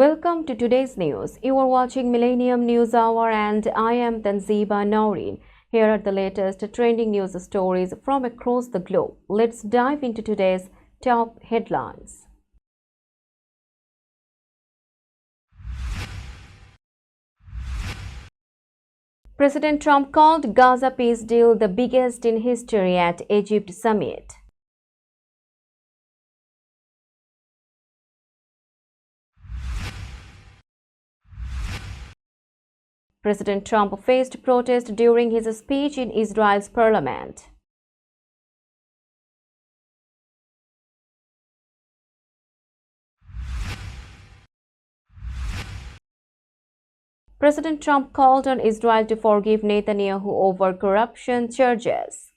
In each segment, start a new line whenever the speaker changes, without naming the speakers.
Welcome to today's news. You are watching Millennium News Hour and I am Tanziba Noreen. Here are the latest trending news stories from across the globe. Let's dive into today's top headlines. President Trump called Gaza peace deal the biggest in history at Egypt summit. President Trump faced protest during his speech in Israel's parliament. President Trump called on Israel to forgive Netanyahu over corruption charges.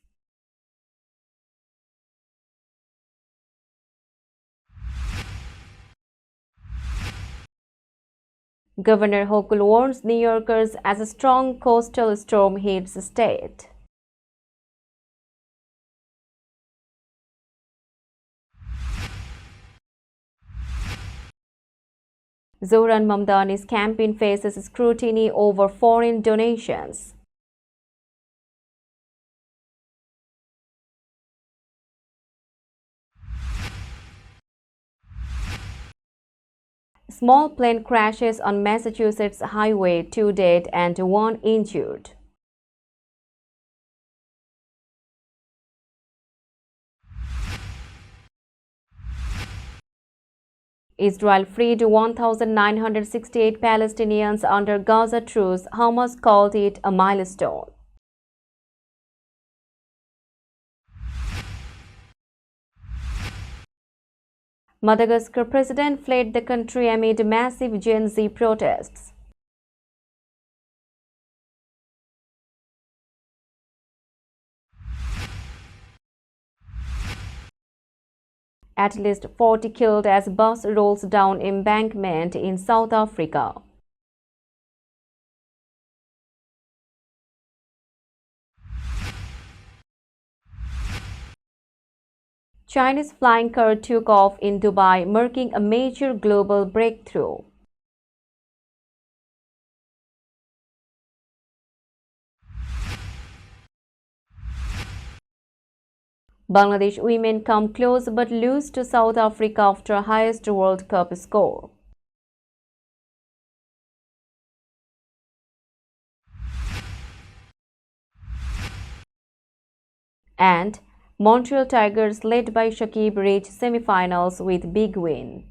Governor Hochul warns New Yorkers as a strong coastal storm hits the state. Zohran Mamdani's campaign faces scrutiny over foreign donations. Small plane crashes on Massachusetts highway, 2 dead and 1 injured. Israel freed 1,968 Palestinians under Gaza truce. Hamas called it a milestone. Madagascar president fled the country amid massive Gen Z protests. At least 40 killed as bus rolls down embankment in South Africa. Chinese flying car took off in Dubai, marking a major global breakthrough. Bangladesh women come close but lose to South Africa after highest World Cup score. And Montreal Tigers led by Shakib reach semi-finals with big win.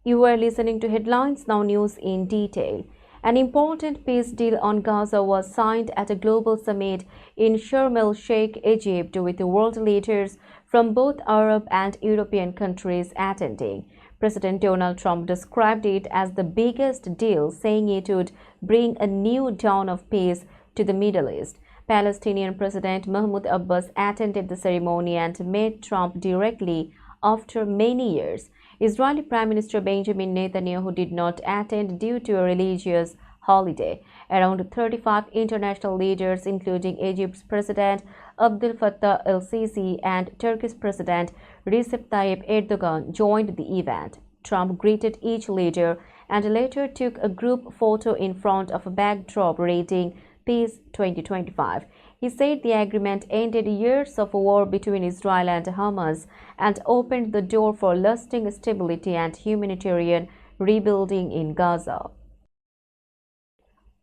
You are listening to Headlines Now News in detail. An important peace deal on Gaza was signed at a global summit in Sharm el-Sheikh, Egypt, with world leaders from both Arab and European countries attending. President Donald Trump described it as the biggest deal, saying it would bring a new dawn of peace to the Middle East. Palestinian President Mahmoud Abbas attended the ceremony and met Trump directly after many years. Israeli Prime Minister Benjamin Netanyahu did not attend due to a religious holiday. Around 35 international leaders, including Egypt's President Abdel Fattah el-Sisi and Turkey's President Recep Tayyip Erdogan, joined the event. Trump greeted each leader and later took a group photo in front of a backdrop reading Peace 2025. He said the agreement ended years of war between Israel and Hamas and opened the door for lasting stability and humanitarian rebuilding in Gaza.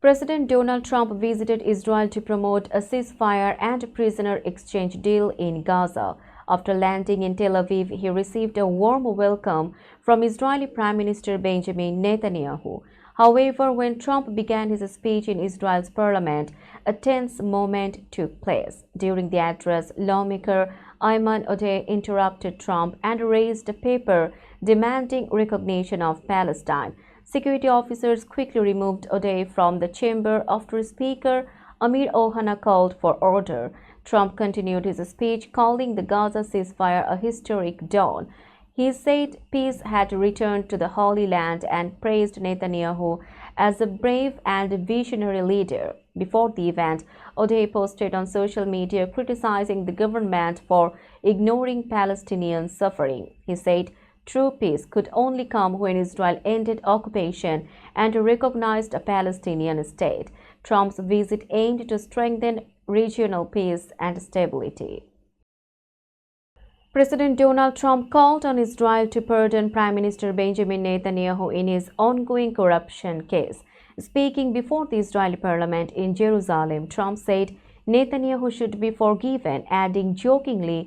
President Donald Trump visited Israel to promote a ceasefire and prisoner exchange deal in Gaza. After landing in Tel Aviv, he received a warm welcome from Israeli Prime Minister Benjamin Netanyahu. However, when Trump began his speech in Israel's parliament, a tense moment took place. During the address, lawmaker Ayman Odeh interrupted Trump and raised a paper demanding recognition of Palestine. Security officers quickly removed Odeh from the chamber after Speaker Amir Ohana called for order. Trump continued his speech, calling the Gaza ceasefire a historic dawn. He said peace had returned to the Holy Land and praised Netanyahu as a brave and visionary leader. Before the event, Odeh posted on social media criticizing the government for ignoring Palestinian suffering. He said, "True peace could only come when Israel ended occupation and recognized a Palestinian state." Trump's visit aimed to strengthen regional peace and stability. President Donald Trump called on Israel to pardon Prime Minister Benjamin Netanyahu in his ongoing corruption case. Speaking before the Israeli parliament in Jerusalem, Trump said Netanyahu should be forgiven, adding jokingly,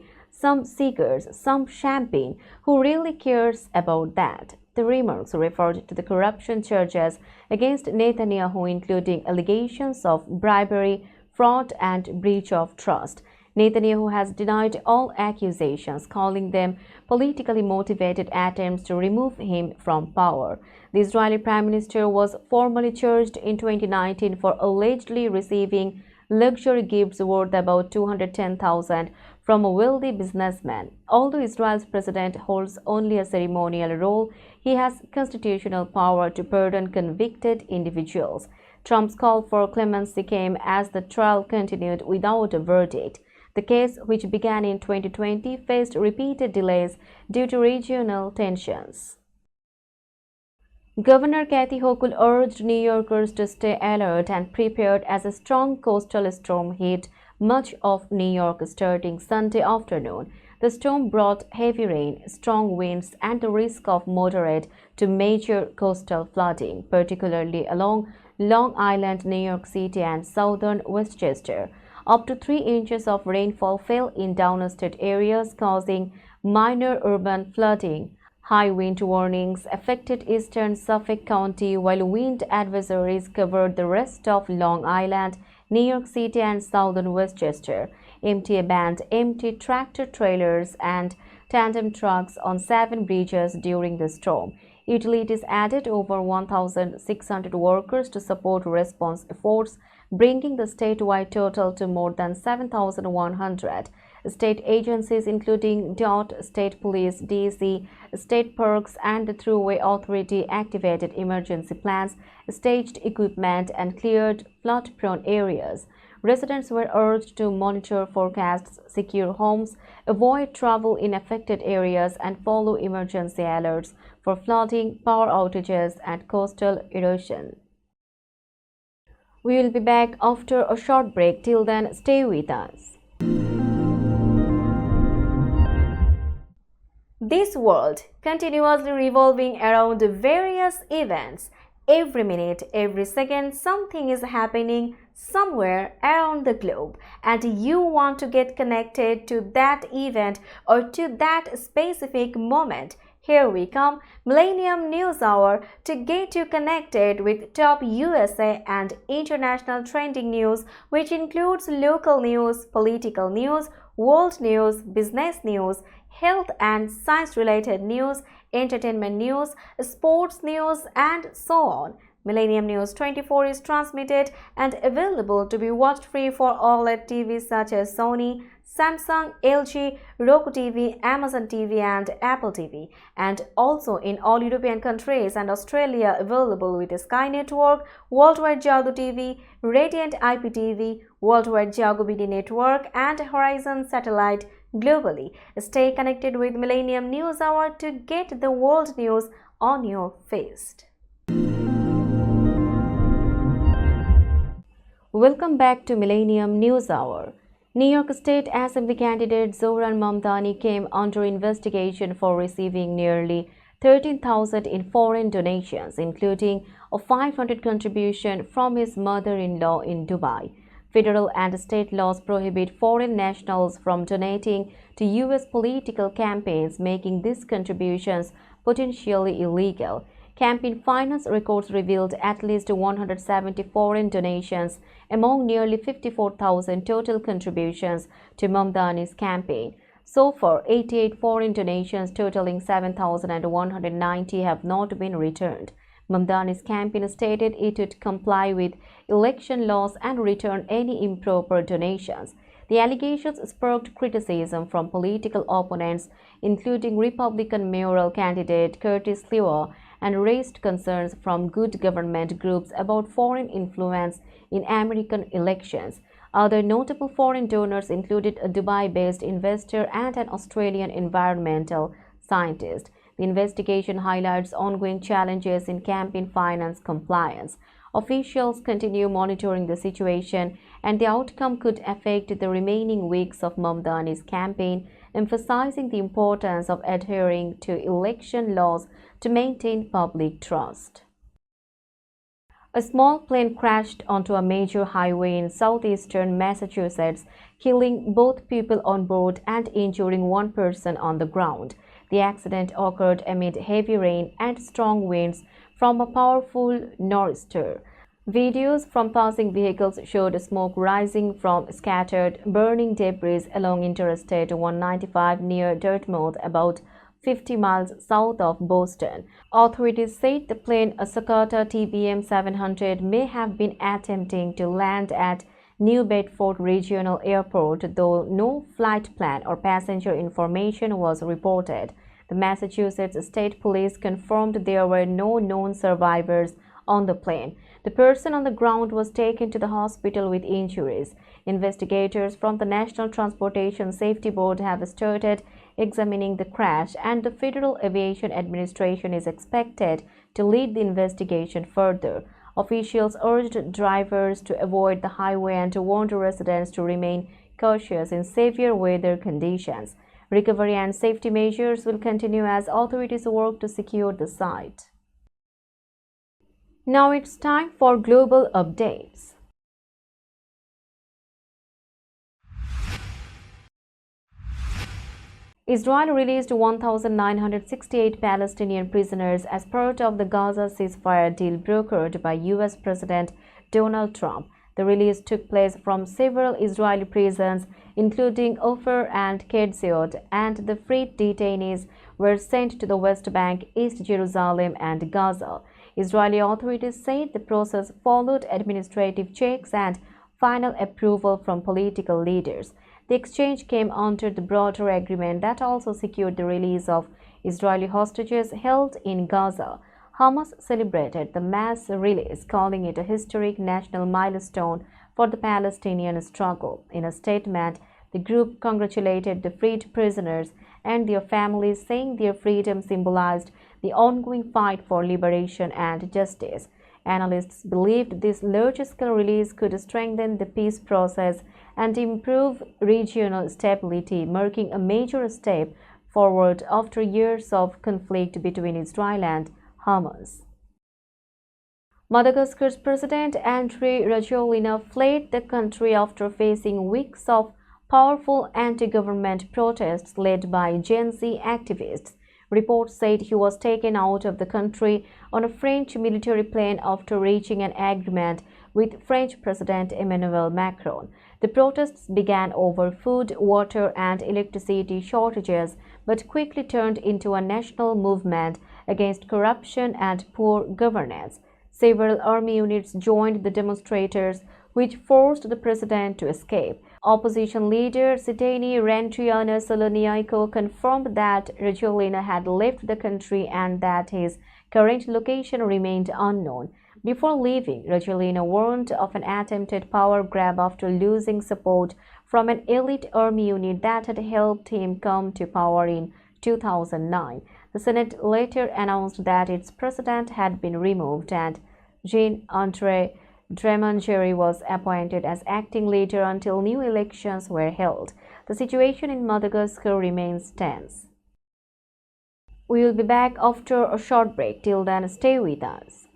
"Some cigars, some champagne. Who really cares about that?" The remarks referred to the corruption charges against Netanyahu, including allegations of bribery, fraud, and breach of trust. Netanyahu has denied all accusations, calling them politically motivated attempts to remove him from power. The Israeli Prime Minister was formally charged in 2019 for allegedly receiving luxury gifts worth about $210,000 from a wealthy businessman. Although Israel's president holds only a ceremonial role, he has constitutional power to pardon convicted individuals. Trump's call for clemency came as the trial continued without a verdict. The case, which began in 2020, faced repeated delays due to regional tensions. Governor Kathy Hochul urged New Yorkers to stay alert and prepared as a strong coastal storm hit much of New York starting Sunday afternoon. The storm brought heavy rain, strong winds, and the risk of moderate to major coastal flooding, particularly along Long Island, New York City, and southern Westchester. Up to 3 inches of rainfall fell in downstate areas, causing minor urban flooding. High wind warnings affected eastern Suffolk County, while wind advisories covered the rest of Long Island, New York City, and southern Westchester. Empty tractor trailers and tandem trucks on 7 bridges during the storm. Utilities added over 1,600 workers to support response efforts, bringing the statewide total to more than 7,100. State agencies including DOT, State Police, DC, State Parks, and the Thruway Authority activated emergency plans, staged equipment, and cleared flood-prone areas. Residents were urged to monitor forecasts, secure homes, avoid travel in affected areas, and follow emergency alerts for flooding, power outages, and coastal erosion. We will be back after a short break. Till then, stay with us. This world continuously revolving around various events. Every minute, every second, something is happening somewhere around the globe, and you want to get connected to that event or to that specific moment. Here we come, Millennium News Hour, to get you connected with top USA and international trending news, which includes local news, political news, world news, business news, health and science-related news, entertainment news, sports news, and so on. Millennium News 24 is transmitted and available to be watched free for OLED TVs such as Sony, Samsung, LG, Roku TV, Amazon TV, and Apple TV, and also in all European countries and Australia available with Sky Network, Worldwide Jago TV, Radiant IPTV, Worldwide Jago BD Network, and Horizon Satellite globally. Stay connected with Millennium News Hour to get the world news on your feast. Welcome back to Millennium News Hour. New York State Assembly candidate Zohran Mamdani came under investigation for receiving nearly $13,000 in foreign donations, including a $500 contribution from his mother-in-law in Dubai. Federal and state laws prohibit foreign nationals from donating to U.S. political campaigns, making these contributions potentially illegal. Campaign finance records revealed at least 170 foreign donations among nearly 54,000 total contributions to Mamdani's campaign. So far, 88 foreign donations totaling 7,190 have not been returned. Mamdani's campaign stated it would comply with election laws and return any improper donations. The allegations sparked criticism from political opponents, including Republican mayoral candidate Curtis Sliwa and raised concerns from good government groups about foreign influence in American elections. Other notable foreign donors included a Dubai-based investor and an Australian environmental scientist. The investigation highlights ongoing challenges in campaign finance compliance. Officials continue monitoring the situation, and the outcome could affect the remaining weeks of Mamdani's campaign, emphasizing the importance of adhering to election laws to maintain public trust. A small plane crashed onto a major highway in southeastern Massachusetts, killing both people on board and injuring one person on the ground. The accident occurred amid heavy rain and strong winds from a powerful nor'easter. Videos from passing vehicles showed smoke rising from scattered, burning debris along Interstate 195 near Dartmouth, about 50 miles south of Boston. Authorities said the plane, a Sakata TBM 700, may have been attempting to land at New Bedford Regional Airport, though no flight plan or passenger information was reported. The Massachusetts State Police confirmed there were no known survivors on the plane. The person on the ground was taken to the hospital with injuries. Investigators from the National Transportation Safety Board have started examining the crash, and the Federal Aviation Administration is expected to lead the investigation further. Officials urged drivers to avoid the highway and warned residents to remain cautious in severe weather conditions. Recovery and safety measures will continue as authorities work to secure the site. Now it's time for global updates. Israel released 1,968 Palestinian prisoners as part of the Gaza ceasefire deal brokered by U.S. President Donald Trump. The release took place from several Israeli prisons, including Ofer and Ketziot, and the freed detainees were sent to the West Bank, East Jerusalem, and Gaza. Israeli authorities said the process followed administrative checks and final approval from political leaders. The exchange came under the broader agreement that also secured the release of Israeli hostages held in Gaza. Hamas celebrated the mass release, calling it a historic national milestone for the Palestinian struggle. In a statement, the group congratulated the freed prisoners and their families, saying their freedom symbolized the ongoing fight for liberation and justice. Analysts believed this large-scale release could strengthen the peace process and improve regional stability, marking a major step forward after years of conflict between Israel and Hamas. Madagascar's President Andry Rajoelina fled the country after facing weeks of powerful anti-government protests led by Gen Z activists. Reports said he was taken out of the country on a French military plane after reaching an agreement with French President Emmanuel Macron. The protests began over food, water, and electricity shortages, but quickly turned into a national movement against corruption and poor governance. Several army units joined the demonstrators, which forced the president to escape. Opposition leader Steni Rantriana Soloniaiko confirmed that Rajoelina had left the country and that his current location remained unknown. Before leaving, Rajoelina warned of an attempted power grab after losing support from an elite army unit that had helped him come to power in 2009. The Senate later announced that its president had been removed and Jean-André Dremangeri was appointed as acting leader until new elections were held. The situation in Madagascar remains tense. We will be back after a short break. Till then, stay with us.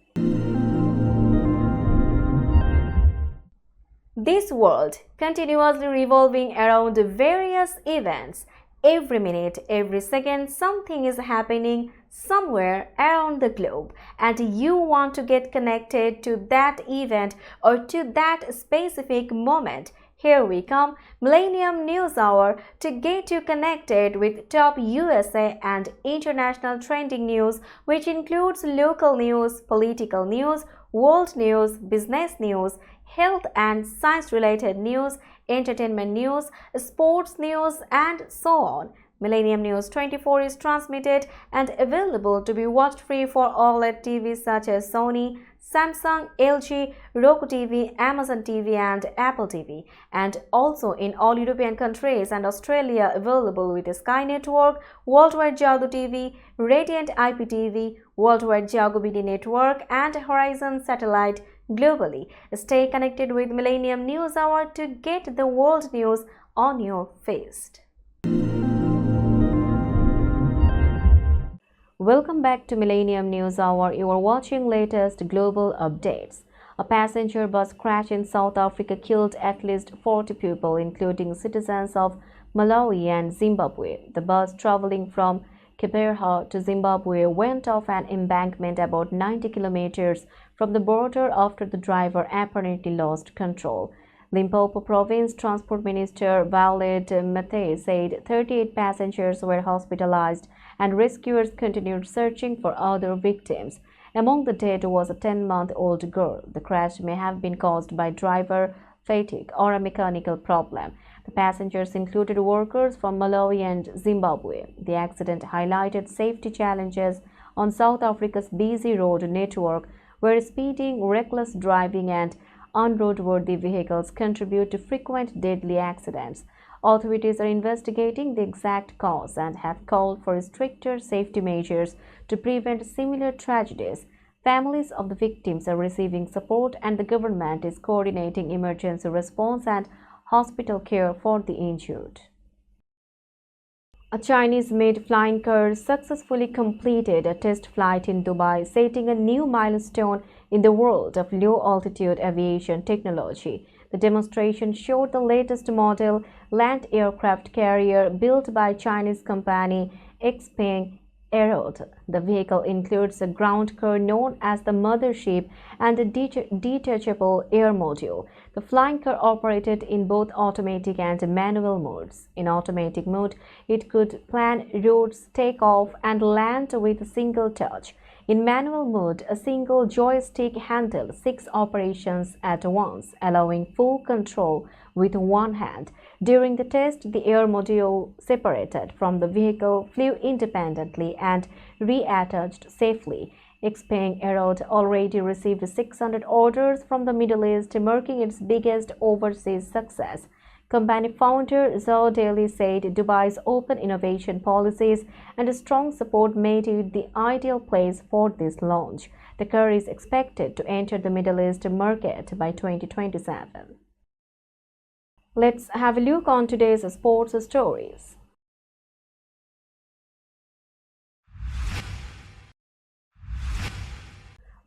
This world continuously revolving around various events. Every minute, every second, something is happening somewhere around the globe, and you want to get connected to that event or to that specific moment. Here we come, Millennium News Hour, to get you connected with top USA and international trending news, which includes local news, political news, world news, business news, health and science related news, entertainment news, sports news, and so on. Millennium News 24 is transmitted and available to be watched free for OLED TVs such as Sony, Samsung, LG, Roku TV, Amazon TV and Apple TV, and also in all European countries and Australia available with Sky Network, Worldwide Jago TV, Radiant IPTV, Worldwide Jago BD Network and Horizon Satellite globally. Stay connected with Millennium News Hour to get the world news on your feed. Welcome back to Millennium News Hour. You are watching latest global updates. A passenger bus crash in South Africa killed at least 40 people, including citizens of Malawi and Zimbabwe. The bus traveling from Kibeha to Zimbabwe went off an embankment about 90 kilometers from the border after the driver apparently lost control. Limpopo Province Transport Minister Violet Mathe said 38 passengers were hospitalized and rescuers continued searching for other victims. Among the dead was a 10-month-old girl. The crash may have been caused by driver fatigue or a mechanical problem. The passengers included workers from Malawi and Zimbabwe. The accident highlighted safety challenges on South Africa's busy road network, where speeding, reckless driving, and unroadworthy vehicles contribute to frequent deadly accidents. Authorities are investigating the exact cause and have called for stricter safety measures to prevent similar tragedies. Families of the victims are receiving support and the government is coordinating emergency response and hospital care for the injured. A Chinese-made flying car successfully completed a test flight in Dubai, setting a new milestone in the world of low-altitude aviation technology. The demonstration showed the latest model land aircraft carrier built by Chinese company Xpeng Aero. The vehicle includes a ground car known as the mothership and a detachable air module. The flying car operated in both automatic and manual modes. In automatic mode, it could plan routes, take off, and land with a single touch. In manual mode, a single joystick handled 6 operations at once, allowing full control with one hand. During the test, the air module separated from the vehicle, flew independently, and reattached safely. Xpeng Aero already received 600 orders from the Middle East, marking its biggest overseas success. Company founder Zhou Daily said Dubai's open innovation policies and strong support made it the ideal place for this launch. The car is expected to enter the Middle East market by 2027. Let's have a look on today's sports stories.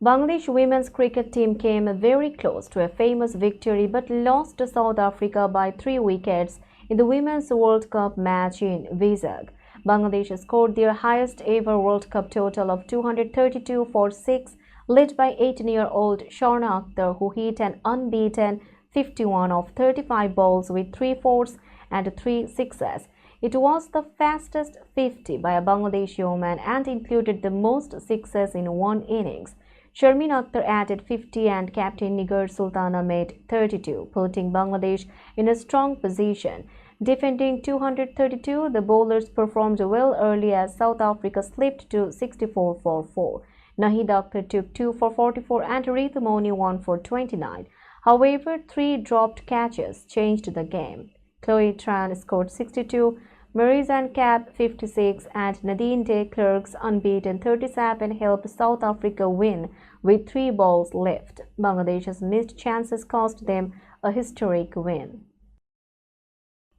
Bangladesh women's cricket team came very close to a famous victory but lost to South Africa by 3 wickets in the Women's World Cup match in Vizag. Bangladesh scored their highest ever World Cup total of 232 for 6, led by 18-year-old Sharna Akhtar, who hit an unbeaten 51 of 35 balls with 3 fours and 3 sixes. It was the fastest 50 by a Bangladeshi woman and included the most sixes in one innings. Sharmin Akhtar added 50 and captain Nigar Sultana made 32, putting Bangladesh in a strong position. Defending 232, the bowlers performed well early as South Africa slipped to 64 for 4. Nahid Akhtar took 2 for 44 and Ritu Moni 1 for 29. However, 3 dropped catches changed the game. Chloe Tran scored 62, Marizanne Kapp 56 and Nadine de Klerk's unbeaten 37 helped South Africa win with 3 balls left. Bangladesh's missed chances cost them a historic win.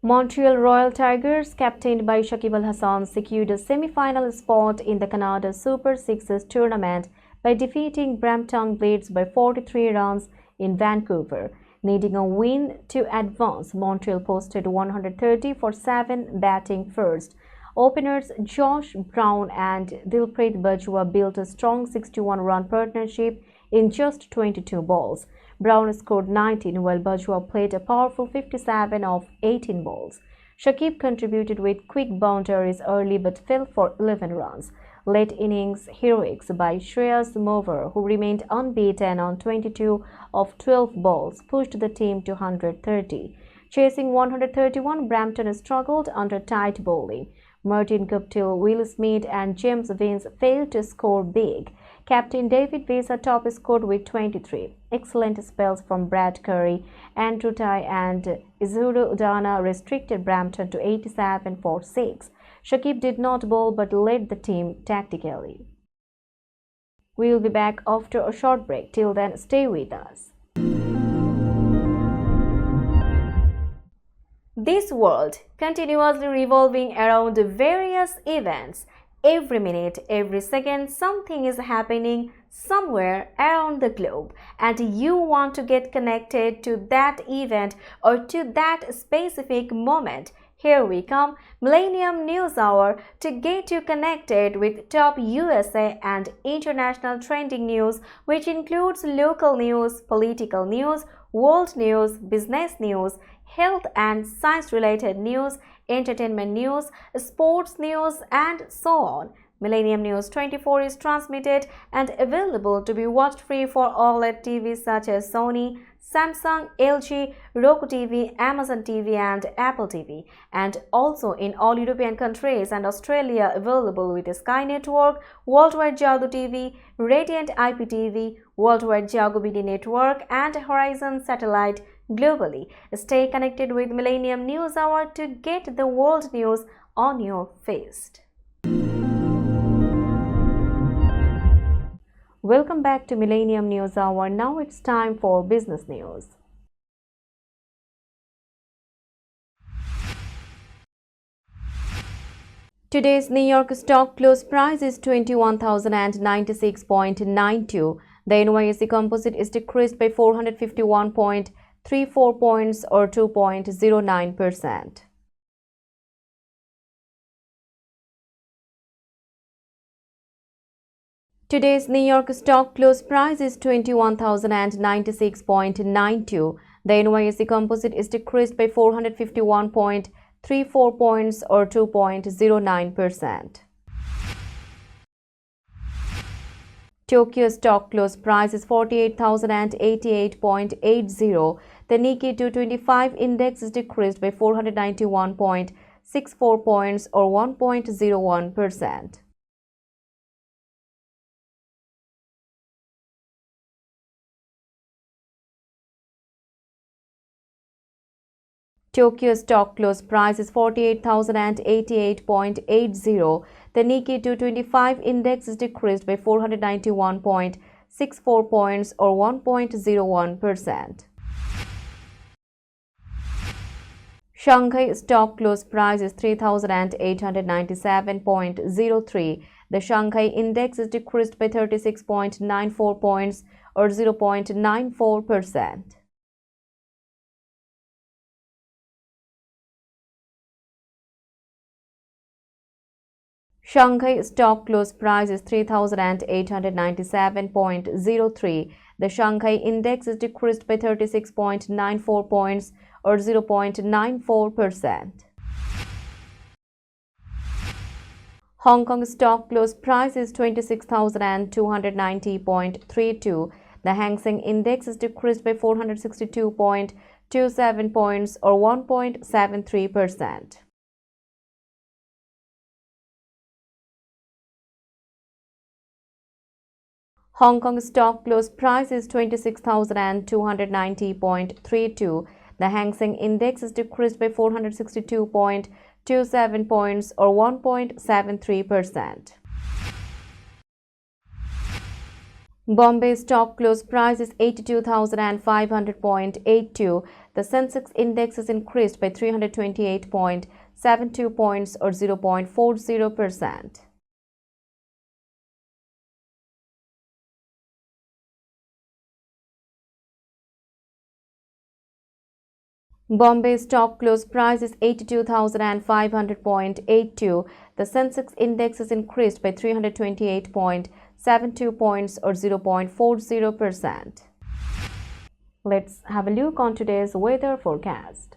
Montreal Royal Tigers, captained by Shakib Al Hasan, secured a semi-final spot in the Canada Super Sixes tournament by defeating Brampton Blades by 43 runs in Vancouver. Needing a win to advance, Montreal posted 130 for 7 batting first. Openers Josh Brown and Dilpreet Bajwa built a strong 61-run partnership in just 22 balls. Brown scored 19 while Bajwa played a powerful 57 of 18 balls. Shakib contributed with quick boundaries early but fell for 11 runs. Late innings heroics by Shreyas Mover, who remained unbeaten on 22 of 12 balls, pushed the team to 130. Chasing 131, Brampton struggled under tight bowling. Martin Guptill, Will Smith, and James Vince failed to score big. Captain David Villa top scored with 23. Excellent spells from Brad Curry, Andrew Tye, and Izuru Udana restricted Brampton to 87 for 6. Shakib did not bowl but led the team tactically. We'll be back after a short break. Till then, stay with us. This world continuously revolving around various events. Every minute, every second, something is happening somewhere around the globe, and you want to get connected to that event or to that specific moment. Here we come, Millennium News Hour, to get you connected with top USA and international trending news, which includes local news, political news, world news, business news, health and science-related news, entertainment news, sports news, and so on. Millennium News 24 is transmitted and available to be watched free for OLED TVs such as Sony, Samsung, LG, Roku TV, Amazon TV, and Apple TV, and also in all European countries and Australia available with Sky Network, Worldwide Jago TV, Radiant IPTV, Worldwide Jago BD Network, and Horizon Satellite globally. Stay connected with Millennium News Hour to get the world news on your feast. Welcome back to Millennium News Hour. Now it's time for business news. Today's New York stock close price is 21,096.92. The NYSE Composite is decreased by 451.34 points or 2.09%. Today's New York stock close price is 21,096.92. The NYSE Composite is decreased by 451.34 points or 2.09%. Tokyo stock close price is 48,088.80. The Nikkei 225 index is decreased by 491.64 points or 1.01%. Tokyo stock close price is 48,088.80. The Nikkei 225 index is decreased by 491.64 points or 1.01%. Shanghai stock close price is 3,897.03. The Shanghai index is decreased by 36.94 points or 0.94%. Shanghai stock close price is 3,897.03. The Shanghai index is decreased by 36.94 points or 0.94%. Hong Kong stock close price is 26,290.32. The Hang Seng index is decreased by 462.27 points or 1.73%. Hong Kong stock close price is 26,290.32. The Hang Seng index is decreased by 462.27 points or 1.73%. Bombay stock close price is 82,500.82. The Sensex index is increased by 328.72 points or 0.40%. Bombay stock close price is 82,500.82. The Sensex index is increased by 328.72 points or 0.40%. Let's have a look on today's weather forecast.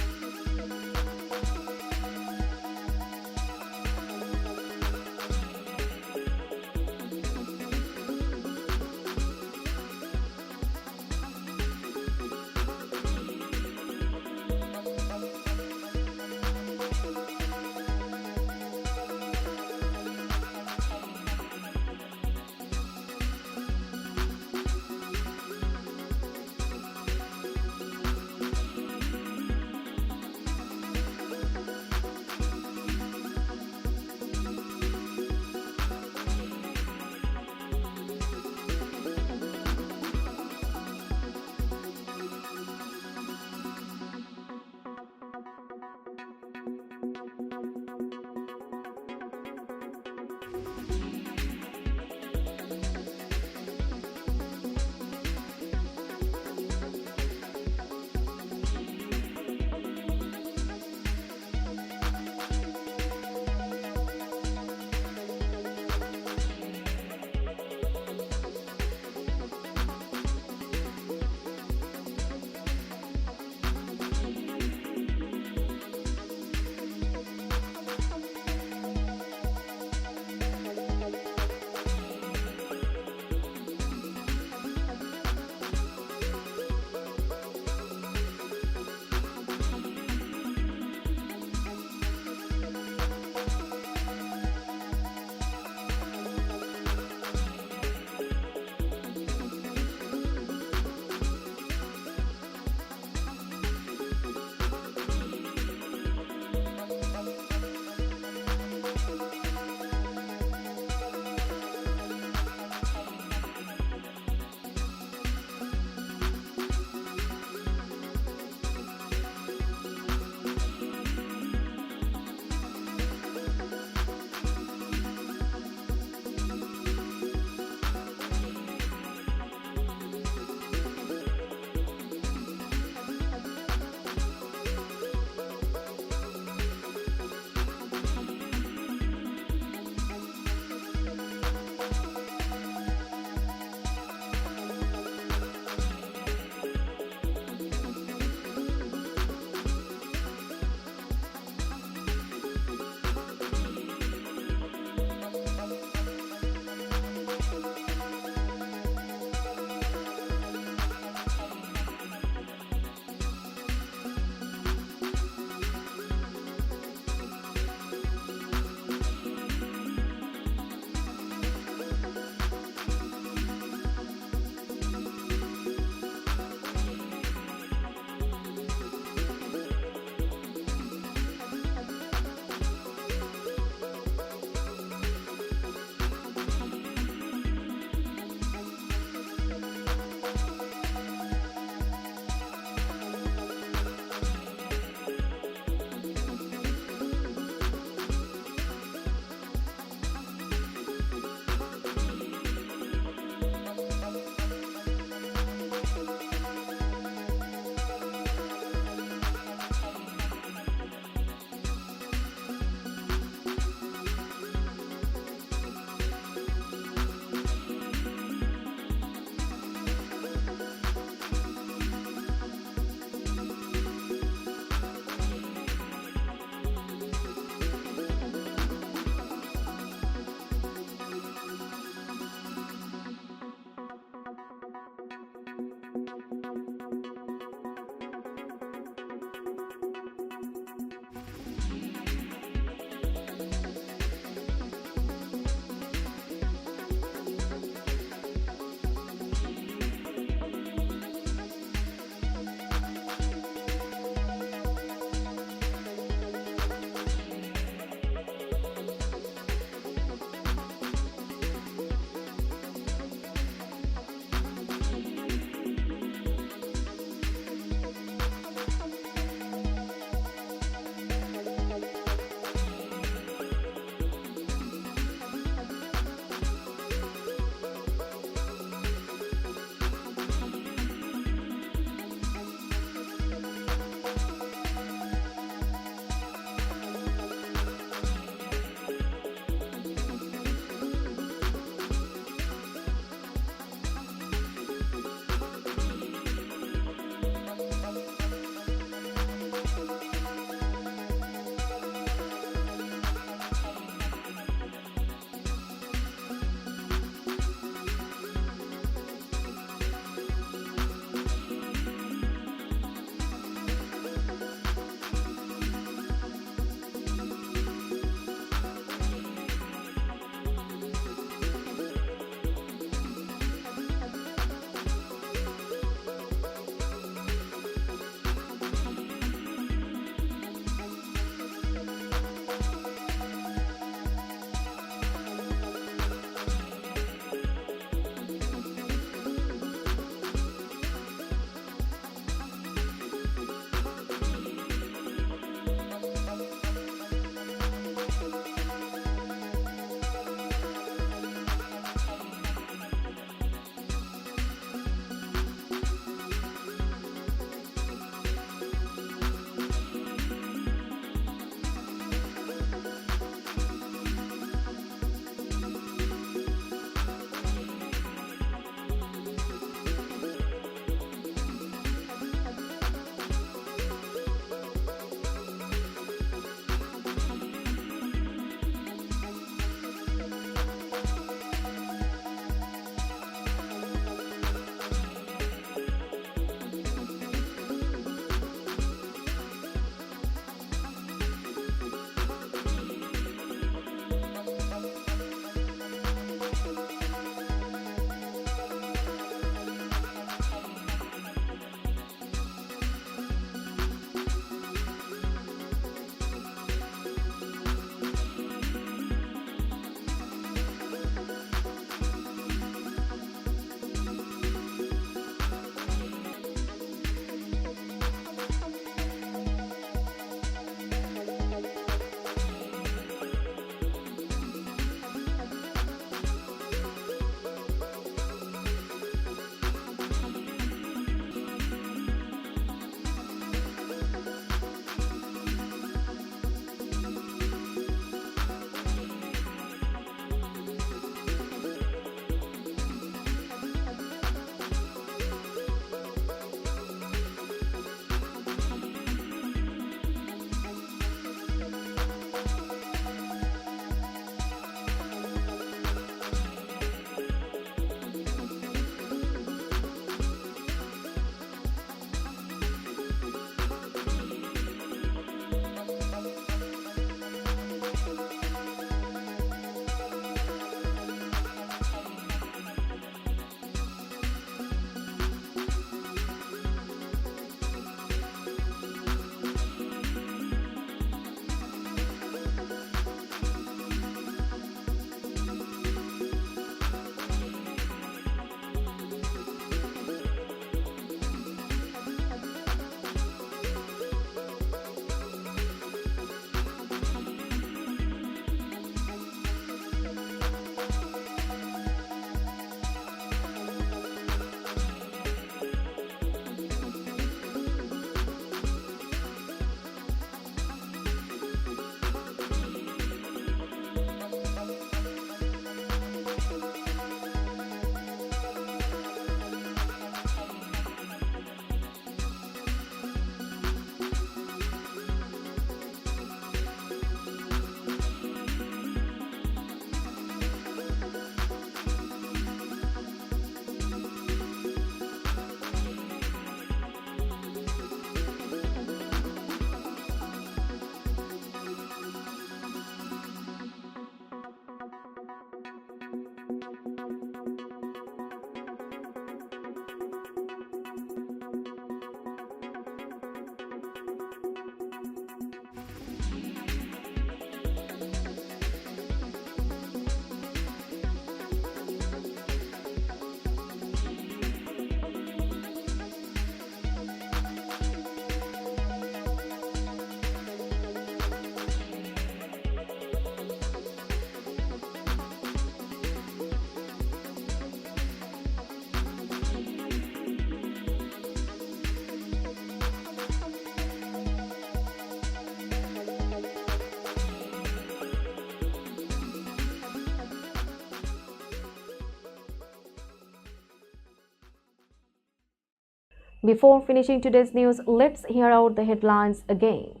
Before finishing today's news, let's hear out the headlines again.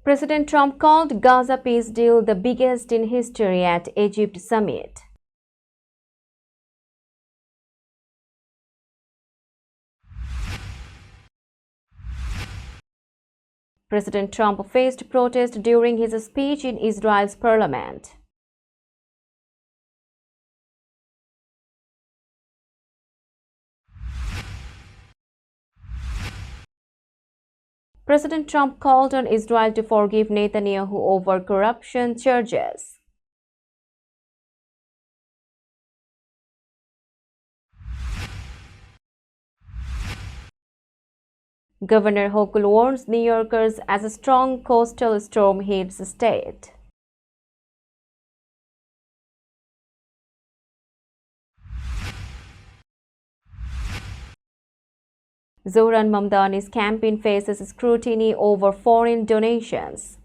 President Trump called Gaza peace deal the biggest in history at Egypt summit. President Trump faced protest during his speech in Israel's parliament. President Trump called on Israel to forgive Netanyahu over corruption charges. Governor Hochul warns New Yorkers as a strong coastal storm hits the state. Zohran Mamdani's campaign faces scrutiny over foreign donations.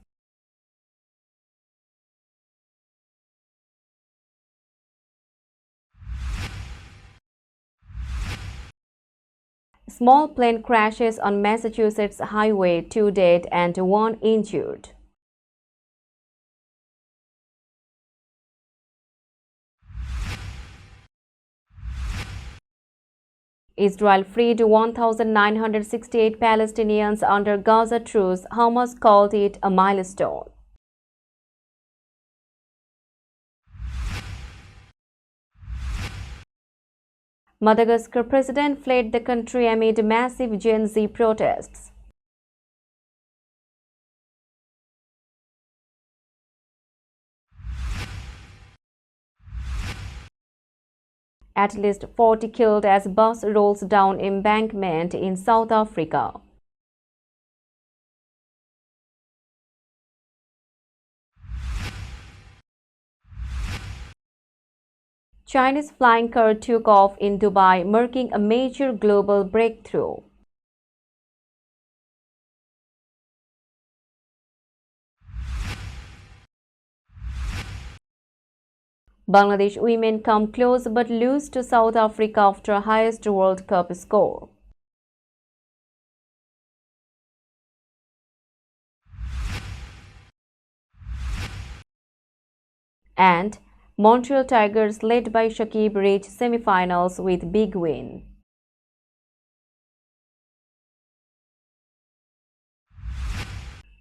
Small plane crashes on Massachusetts highway, 2 dead and 1 injured. Israel freed 1,968 Palestinians under Gaza truce. Hamas called it a milestone. Madagascar president fled the country amid massive Gen Z protests. At least 40 killed as bus rolls down embankment in South Africa. Chinese flying car took off in Dubai, marking a major global breakthrough. Bangladesh women come close but lose to South Africa after highest World Cup score. And Montreal Tigers led by Shakib reach semi-finals with big win.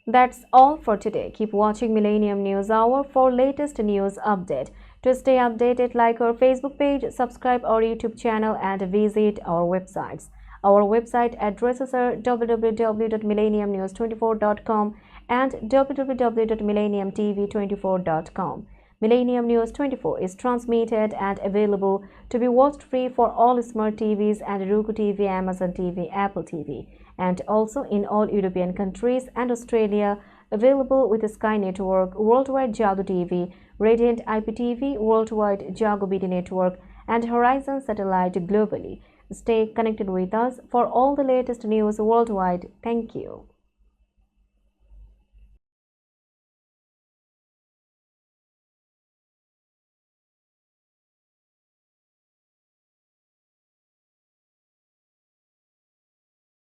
That's all for today. Keep watching Millennium News Hour for latest news update. To stay updated, like our Facebook page, subscribe our YouTube channel and visit our websites. Our website addresses are www.millenniumnews24.com and www.millenniumtv24.com. Millennium News 24 is transmitted and available to be watched free for all smart TVs and Roku TV, Amazon TV, Apple TV, and also in all European countries and Australia, available with the Sky Network, Worldwide Jago TV, Radiant IPTV, Worldwide Jago BD Network, and Horizon Satellite globally. Stay connected with us for all the latest news worldwide. Thank you.